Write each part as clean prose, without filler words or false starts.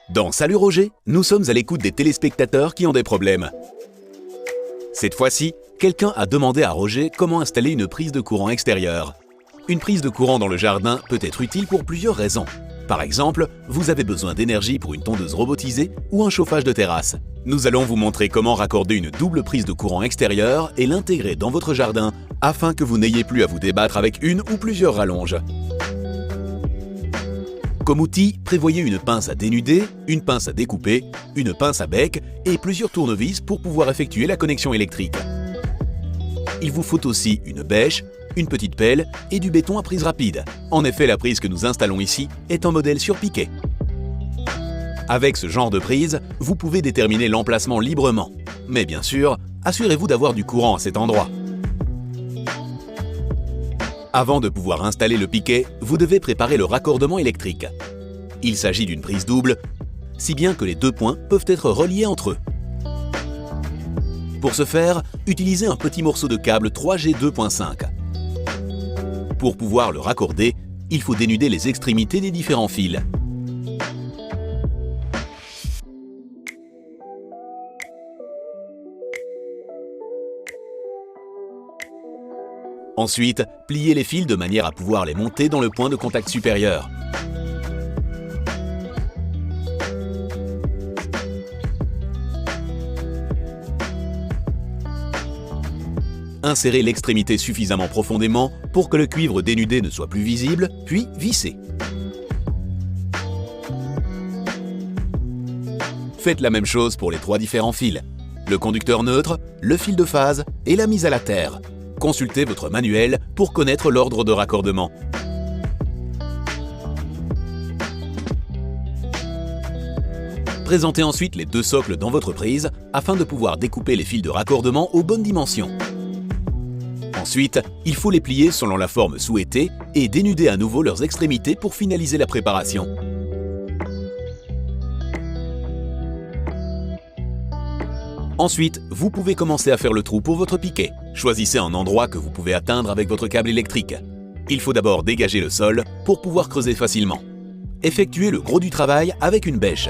Dans Salut Roger, nous sommes à l'écoute des téléspectateurs qui ont des problèmes. Cette fois-ci, quelqu'un a demandé à Roger comment installer une prise de courant extérieure. Une prise de courant dans le jardin peut être utile pour plusieurs raisons. Par exemple, vous avez besoin d'énergie pour une tondeuse robotisée ou un chauffage de terrasse. Nous allons vous montrer comment raccorder une double prise de courant extérieure et l'intégrer dans votre jardin afin que vous n'ayez plus à vous débattre avec une ou plusieurs rallonges. Comme outil, prévoyez une pince à dénuder, une pince à découper, une pince à bec et plusieurs tournevis pour pouvoir effectuer la connexion électrique. Il vous faut aussi une bêche, une petite pelle et du béton à prise rapide. En effet, la prise que nous installons ici est en modèle sur piquet. Avec ce genre de prise, vous pouvez déterminer l'emplacement librement. Mais bien sûr, assurez-vous d'avoir du courant à cet endroit. Avant de pouvoir installer le piquet, vous devez préparer le raccordement électrique. Il s'agit d'une prise double, si bien que les deux points peuvent être reliés entre eux. Pour ce faire, utilisez un petit morceau de câble 3G 2.5. Pour pouvoir le raccorder, il faut dénuder les extrémités des différents fils. Ensuite, pliez les fils de manière à pouvoir les monter dans le point de contact supérieur. Insérez l'extrémité suffisamment profondément pour que le cuivre dénudé ne soit plus visible, puis vissez. Faites la même chose pour les trois différents fils, le conducteur neutre, le fil de phase et la mise à la terre. Consultez votre manuel pour connaître l'ordre de raccordement. Présentez ensuite les deux socles dans votre prise afin de pouvoir découper les fils de raccordement aux bonnes dimensions. Ensuite, il faut les plier selon la forme souhaitée et dénuder à nouveau leurs extrémités pour finaliser la préparation. Ensuite, vous pouvez commencer à faire le trou pour votre piquet. Choisissez un endroit que vous pouvez atteindre avec votre câble électrique. Il faut d'abord dégager le sol pour pouvoir creuser facilement. Effectuez le gros du travail avec une bêche.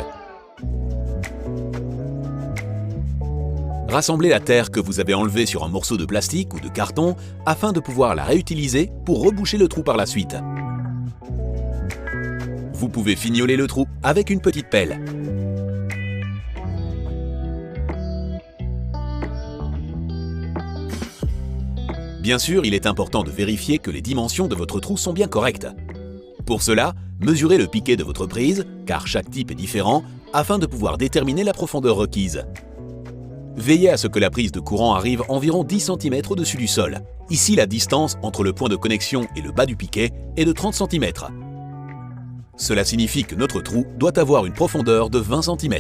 Rassemblez la terre que vous avez enlevée sur un morceau de plastique ou de carton afin de pouvoir la réutiliser pour reboucher le trou par la suite. Vous pouvez fignoler le trou avec une petite pelle. Bien sûr, il est important de vérifier que les dimensions de votre trou sont bien correctes. Pour cela, mesurez le piquet de votre prise, car chaque type est différent, afin de pouvoir déterminer la profondeur requise. Veillez à ce que la prise de courant arrive environ 10 cm au-dessus du sol. Ici, la distance entre le point de connexion et le bas du piquet est de 30 cm. Cela signifie que notre trou doit avoir une profondeur de 20 cm.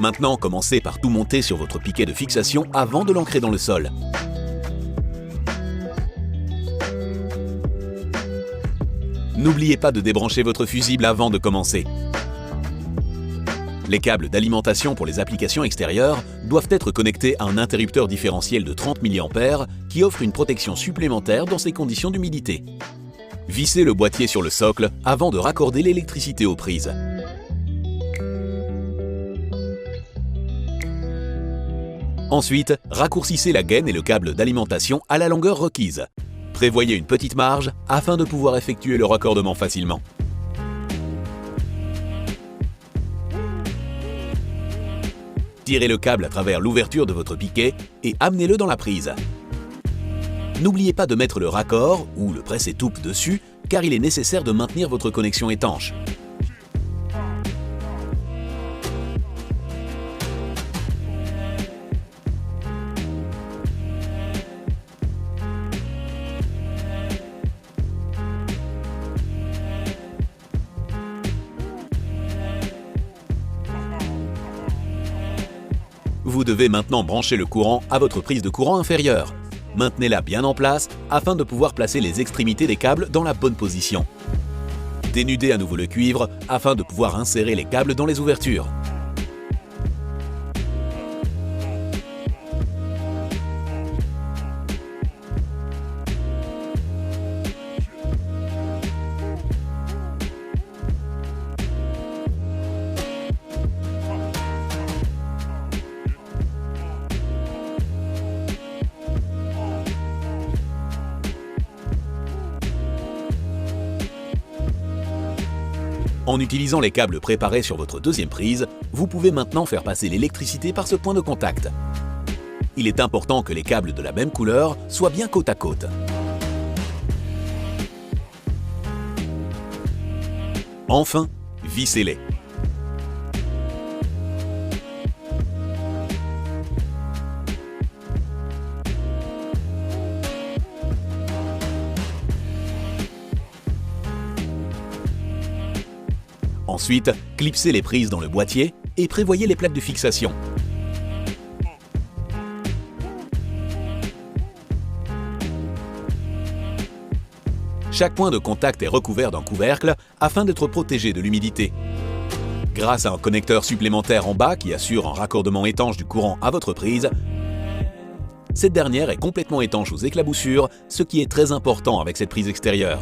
Maintenant, commencez par tout monter sur votre piquet de fixation avant de l'ancrer dans le sol. N'oubliez pas de débrancher votre fusible avant de commencer. Les câbles d'alimentation pour les applications extérieures doivent être connectés à un interrupteur différentiel de 30 mA qui offre une protection supplémentaire dans ces conditions d'humidité. Vissez le boîtier sur le socle avant de raccorder l'électricité aux prises. Ensuite, raccourcissez la gaine et le câble d'alimentation à la longueur requise. Prévoyez une petite marge afin de pouvoir effectuer le raccordement facilement. Tirez le câble à travers l'ouverture de votre piquet et amenez-le dans la prise. N'oubliez pas de mettre le raccord ou le presse-étoupe dessus car il est nécessaire de maintenir votre connexion étanche. Vous devez maintenant brancher le courant à votre prise de courant inférieure. Maintenez-la bien en place afin de pouvoir placer les extrémités des câbles dans la bonne position. Dénudez à nouveau le cuivre afin de pouvoir insérer les câbles dans les ouvertures. En utilisant les câbles préparés sur votre deuxième prise, vous pouvez maintenant faire passer l'électricité par ce point de contact. Il est important que les câbles de la même couleur soient bien côte à côte. Enfin, vissez-les. Ensuite, clipsez les prises dans le boîtier et prévoyez les plaques de fixation. Chaque point de contact est recouvert d'un couvercle afin d'être protégé de l'humidité. Grâce à un connecteur supplémentaire en bas qui assure un raccordement étanche du courant à votre prise, cette dernière est complètement étanche aux éclaboussures, ce qui est très important avec cette prise extérieure.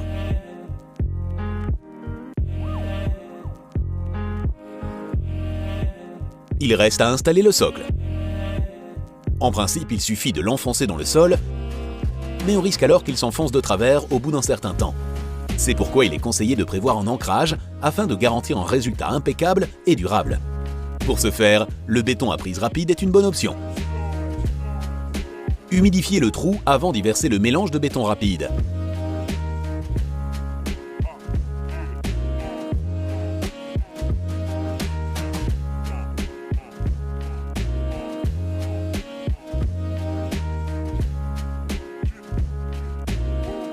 Il reste à installer le socle. En principe, il suffit de l'enfoncer dans le sol, mais on risque alors qu'il s'enfonce de travers au bout d'un certain temps. C'est pourquoi il est conseillé de prévoir un ancrage afin de garantir un résultat impeccable et durable. Pour ce faire, le béton à prise rapide est une bonne option. Humidifiez le trou avant d'y verser le mélange de béton rapide.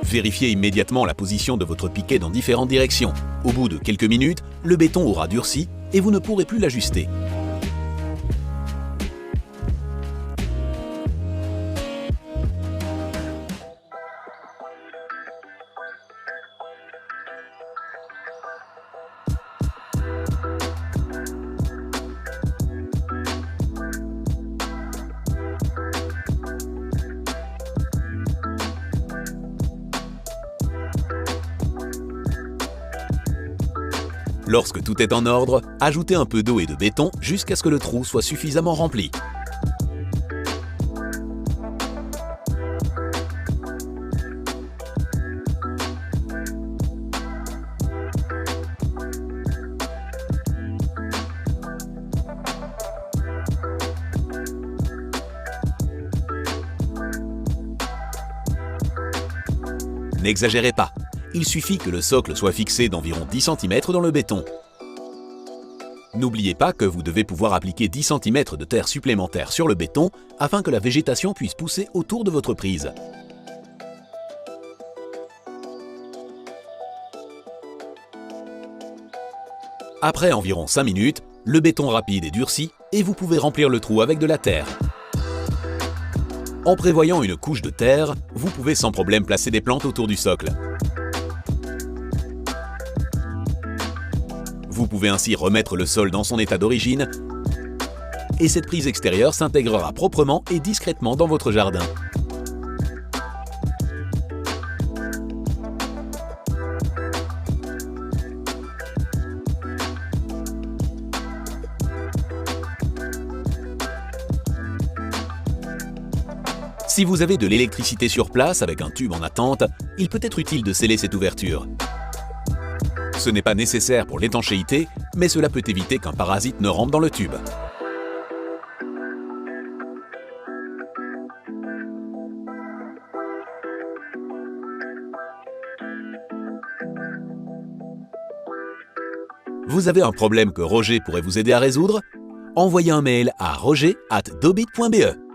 Vérifiez immédiatement la position de votre piquet dans différentes directions. Au bout de quelques minutes, le béton aura durci et vous ne pourrez plus l'ajuster. Lorsque tout est en ordre, ajoutez un peu d'eau et de béton jusqu'à ce que le trou soit suffisamment rempli. N'exagérez pas. Il suffit que le socle soit fixé d'environ 10 cm dans le béton. N'oubliez pas que vous devez pouvoir appliquer 10 cm de terre supplémentaire sur le béton afin que la végétation puisse pousser autour de votre prise. Après environ 5 minutes, le béton rapide est durci et vous pouvez remplir le trou avec de la terre. En prévoyant une couche de terre, vous pouvez sans problème placer des plantes autour du socle. Vous pouvez ainsi remettre le sol dans son état d'origine et cette prise extérieure s'intégrera proprement et discrètement dans votre jardin. Si vous avez de l'électricité sur place avec un tube en attente, il peut être utile de sceller cette ouverture. Ce n'est pas nécessaire pour l'étanchéité, mais cela peut éviter qu'un parasite ne rentre dans le tube. Vous avez un problème que Roger pourrait vous aider à résoudre? Envoyez un mail à roger@dobit.be.